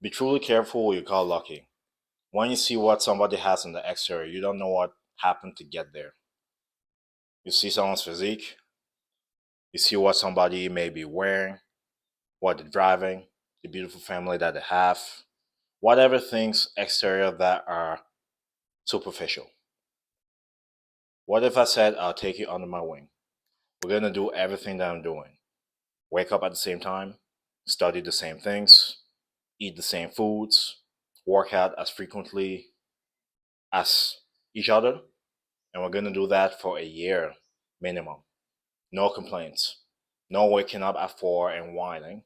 Be truly careful what you call lucky. When you see what somebody has in the exterior, you don't know what happened to get there. You see someone's physique, you see what somebody may be wearing, what they're driving, the beautiful family that they have, whatever things exterior that are superficial. What if I said, I'll take you under my wing? We're gonna do everything that I'm doing. Wake up at the same time, study the same things, eat the same foods, work out as frequently as each other, and we're gonna do that for a year minimum. No complaints. No waking up at 4 and whining.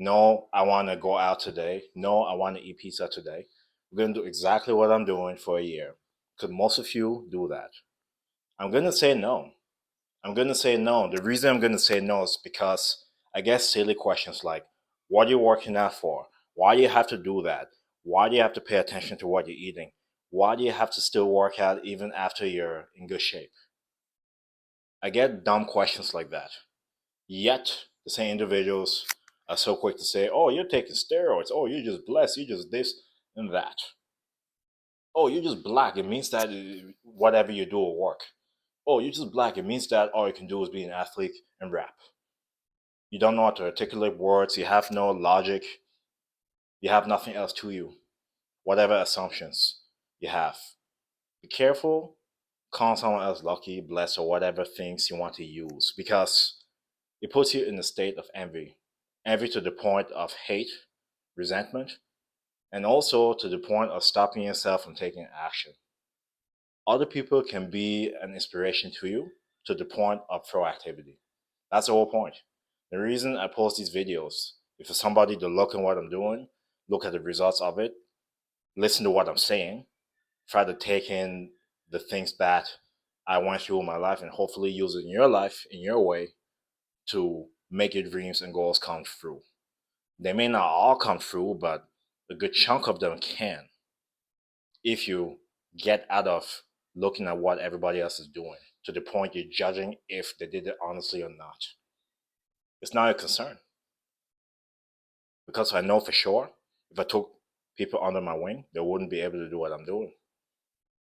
No, I want to go out today. No, I want to eat pizza today. We're going to do exactly what I'm doing for a year. Because most of you do that. I'm going to say no. I'm going to say no. The reason I'm going to say no is because I get silly questions like, what are you working out for? Why do you have to do that? Why do you have to pay attention to what you're eating? Why do you have to still work out even after you're in good shape? I get dumb questions like that. Yet, the same individuals are so quick to say, oh, you're taking steroids. Oh, you're just blessed. You just this and that. Oh, you're just black. It means that whatever you do will work. Oh, you're just black. It means that all you can do is be an athlete and rap. You don't know how to articulate words. You have no logic. You have nothing else to you. Whatever assumptions you have. Be careful. Call someone else lucky, blessed, or whatever things you want to use because it puts you in a state of envy. Envy to the point of hate, resentment, and also to the point of stopping yourself from taking action. Other people can be an inspiration to you to the point of proactivity. That's the whole point. The reason I post these videos is for somebody to look at what I'm doing, look at the results of it, listen to what I'm saying, try to take in the things that I went through in my life and hopefully use it in your life in your way to make your dreams and goals come true. They may not all come true, but a good chunk of them can if you get out of looking at what everybody else is doing to the point you're judging if they did it honestly or not. It's not a concern because I know for sure if I took people under my wing, they wouldn't be able to do what I'm doing.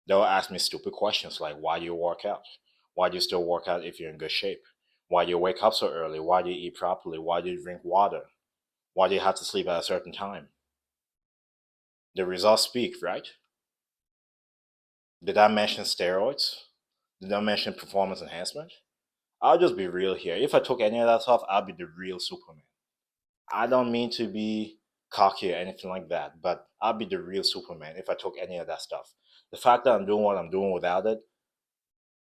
They'll ask me stupid questions like, why do you work out? Why do you still work out if you're in good shape? Why do you wake up so early? Why do you eat properly? Why do you drink water? Why do you have to sleep at a certain time? The results speak, right? Did I mention steroids? Did I mention performance enhancement? I'll just be real here. If I took any of that stuff, I'll be the real Superman. I don't mean to be cocky or anything like that, but I'll be the real Superman if I took any of that stuff. The fact that I'm doing what I'm doing without it,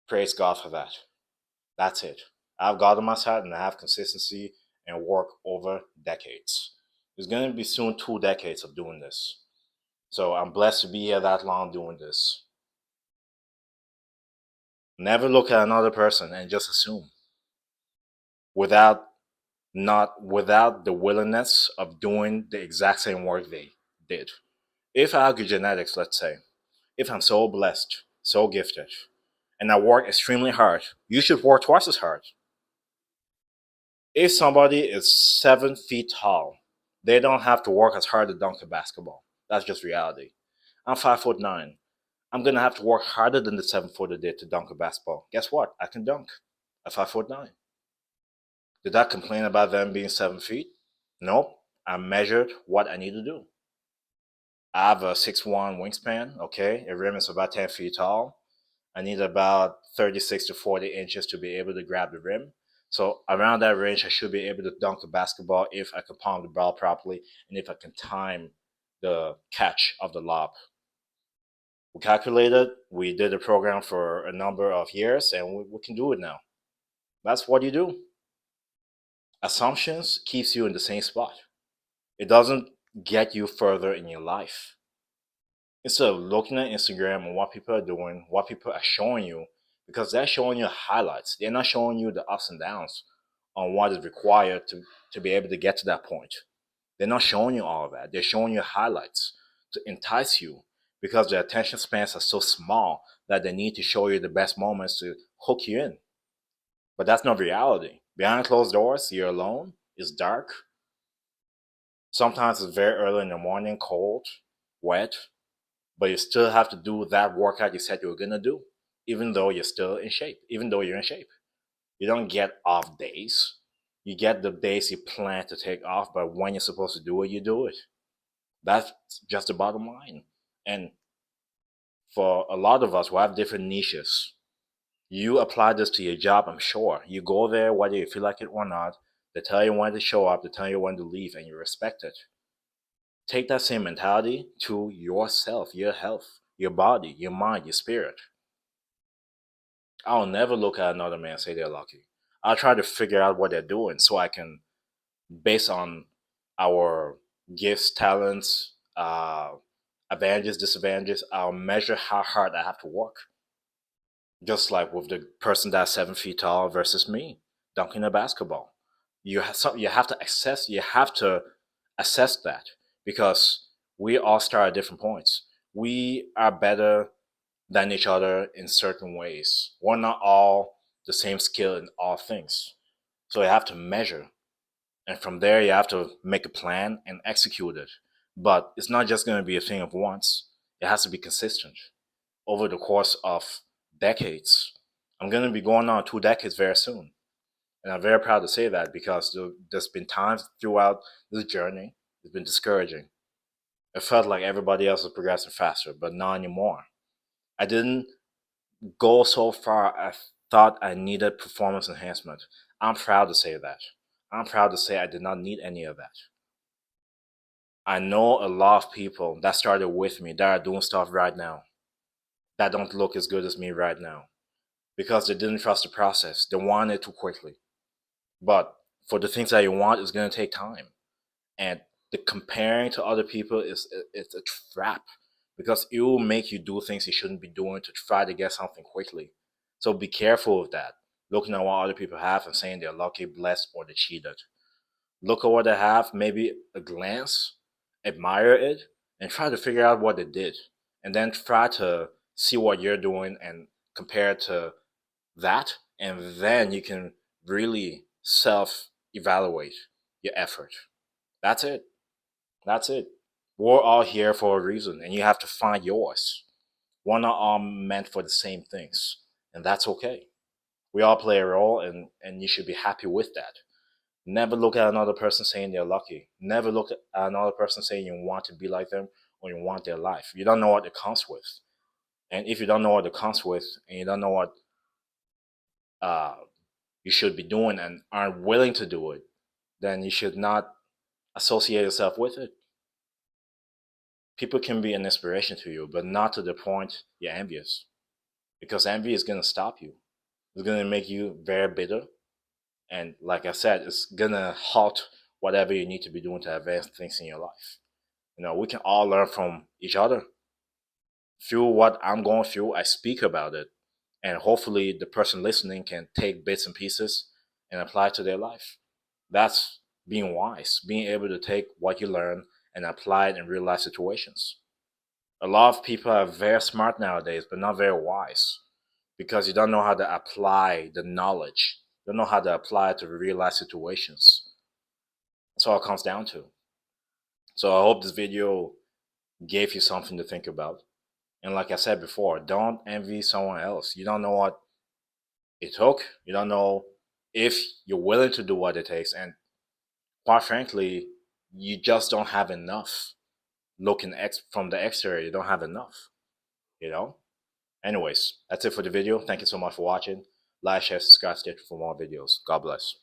praise God for that. That's it. I have God on my side and I have consistency and work over decades. It's going to be soon 2 decades of doing this. So I'm blessed to be here that long doing this. Never look at another person and just assume without not without the willingness of doing the exact same work they did. If I have good genetics, let's say, if I'm so blessed, so gifted, and I work extremely hard, you should work twice as hard. If somebody is 7 feet tall, they don't have to work as hard to dunk a basketball. That's just reality. I'm 5'9". I'm gonna have to work harder than the 7 footer did to dunk a basketball. Guess what? I can dunk at 5'9". Did I complain about them being 7 feet? Nope. I measured what I need to do. I have a 6'1" wingspan, okay? A rim is about 10 feet tall. I need about 36 to 40 inches to be able to grab the rim. So around that range, I should be able to dunk the basketball if I can palm the ball properly and if I can time the catch of the lob. We calculated, we did the program for a number of years, and we can do it now. That's what you do. Assumptions keeps you in the same spot. It doesn't get you further in your life. Instead of looking at Instagram and what people are doing, what people are showing you, because they're showing you highlights. They're not showing you the ups and downs on what is required to be able to get to that point. They're not showing you all of that. They're showing you highlights to entice you because their attention spans are so small that they need to show you the best moments to hook you in. But that's not reality. Behind closed doors, you're alone, it's dark, Sometimes it's very early in the morning, cold, wet, but you still have to do that workout you said you were gonna do, even though you're still in shape, even though you're in shape. You don't get off days. You get the days you plan to take off, but when you're supposed to do it, you do it. That's just the bottom line. And for a lot of us who have different niches, you apply this to your job, I'm sure. You go there whether you feel like it or not. They tell you when to show up, they tell you when to leave, and you respect it. Take that same mentality to yourself, your health, your body, your mind, your spirit. I'll never look at another man and say they're lucky. I'll try to figure out what they're doing so I can, based on our gifts, talents, advantages, disadvantages, I'll measure how hard I have to work. Just like with the person that's 7 feet tall versus me dunking a basketball. You have to assess that because we all start at different points. We are better than each other in certain ways. We're not all the same skill in all things. So you have to measure. And from there, you have to make a plan and execute it. But it's not just going to be a thing of once, it has to be consistent over the course of decades. I'm going to be going on 2 decades very soon. And I'm very proud to say that because there's been times throughout this journey, it's been discouraging. It felt like everybody else was progressing faster, but not anymore. I didn't go so far. I thought I needed performance enhancement. I'm proud to say that. I'm proud to say I did not need any of that. I know a lot of people that started with me that are doing stuff right now that don't look as good as me right now because they didn't trust the process. They wanted it too quickly. But for the things that you want, it's going to take time. And the comparing to other people it's a trap because it will make you do things you shouldn't be doing to try to get something quickly. So be careful of that. Looking at what other people have and saying they're lucky, blessed, or they cheated. Look at what they have, maybe a glance, admire it, and try to figure out what they did. And then try to see what you're doing and compare it to that. And then you can really self evaluate your effort. That's it. That's it. We're all here for a reason, and you have to find yours. We're not all meant for the same things, and that's okay. We all play a role, and you should be happy with that. Never look at another person saying they're lucky. Never look at another person saying you want to be like them or you want their life. You don't know what it comes with. And if you don't know what it comes with and you don't know what uh, you should be doing and aren't willing to do it, then you should not associate yourself with it. People can be an inspiration to you, but not to the point you're envious. Because envy is going to stop you. It's going to make you very bitter. And like I said, it's going to halt whatever you need to be doing to advance things in your life. You know, we can all learn from each other. Through what I'm going through, I speak about it. And hopefully the person listening can take bits and pieces and apply it to their life. That's being wise, being able to take what you learn and apply it in real life situations. A lot of people are very smart nowadays, but not very wise because you don't know how to apply the knowledge. You don't know how to apply it to real life situations. That's all it comes down to. So I hope this video gave you something to think about. And like I said before, don't envy someone else. You don't know what it took. You don't know if you're willing to do what it takes. And quite frankly, you just don't have enough. Looking from the exterior, you don't have enough. You know? Anyways, that's it for the video. Thank you so much for watching. Like, share, subscribe, stay tuned for more videos. God bless.